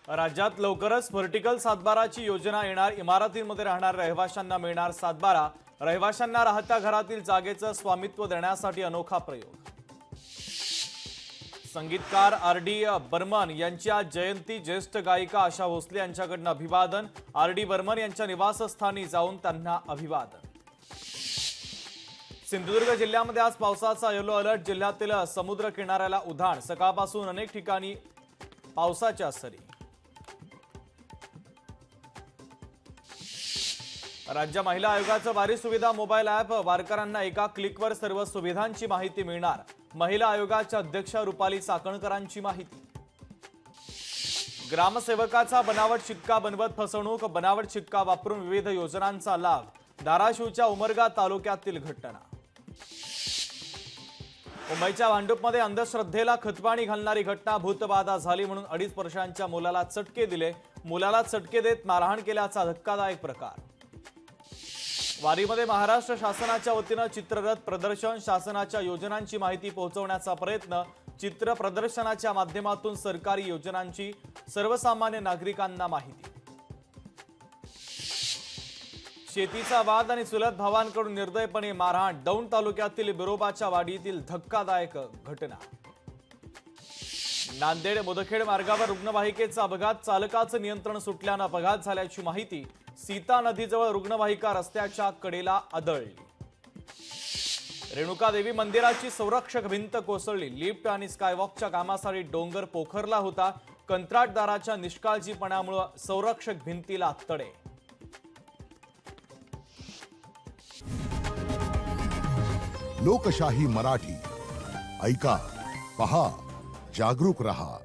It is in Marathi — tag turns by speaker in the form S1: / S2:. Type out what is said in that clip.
S1: राज्यात लवकरच व्हर्टिकल सातबाराची योजना येणार। इमारतींमध्ये राहणाऱ्या रहिवाशांना मिळणार सातबारा। रहिवाशांना राहत्या घरातील जागेचं स्वामित्व देण्यासाठी अनोखा प्रयोग। संगीतकार आर.डी. बर्मन यांची आज जयंती। ज्येष्ठ गायिका आशा भोसले यांच्याकडून अभिवादन। आर.डी. बर्मन यांच्या निवासस्थानी जाऊन त्यांना अभिवादन। सिंधुदुर्ग जिल्ह्यामध्ये आज पावसाचा येलो अलर्ट। जिल्ह्यातील समुद्र किनाऱ्याला उधाण। सकाळपासून अनेक ठिकाणी पावसाच्या सरी। राज्य महिला आयोगाचं वारी सुविधा मोबाईल ॲप। वारकऱ्यांना एका क्लिकवर सर्व सुविधांची माहिती मिळणार। महिला आयोगाच्या अध्यक्ष रुपाली चाकणकरांची माहिती। ग्रामसेवकाचा बनावट शिक्का बनवत फसवणूक। बनावट शिक्का वापरून विविध योजनांचा लाभ। धाराशिवच्या उमरगा तालुक्यातील घटना। मुंबईच्या भांडूपमध्ये अंधश्रद्धेला खतपाणी घालणारी घटना। भूतबाधा झाली म्हणून 2.5 वर्षांच्या मुलाला चटके दिले। मुलाला चटके देत मारहाण केल्याचा धक्कादायक प्रकार। वारीमध्ये महाराष्ट्र शासनाच्या वतीनं चित्ररथ प्रदर्शन। शासनाच्या योजनांची माहिती पोहोचवण्याचा प्रयत्न। चित्र प्रदर्शनाच्या माध्यमातून सरकारी योजनांची सर्वसामान्य नागरिकांना माहिती। शेतीचा वाद आणि चुलत भावांकडून निर्दयपणे मारहाण। दौंड तालुक्यातील बिरोबाच्या वाडीतील धक्कादायक घटना। नांदेड मुदखेड मार्गावर रुग्णवाहिकेचा अपघात। चालकाचं नियंत्रण सुटल्यानं अपघात झाल्याची माहिती। सीता नदीजवळ रुग्णवाहिका रस्त्याच्या कडेला आदळली। रेणुका देवी मंदिराची संरक्षक भिंत कोसळली। लिफ्ट आणि स्कायवॉकच्या कामासाठी डोंगर पोखरला होता। कंत्राटदाराच्या निष्काळजीपणामुळे संरक्षक भिंतीला तडे।
S2: लोकशाही मराठी ऐका, पहा, जागरूक रहा।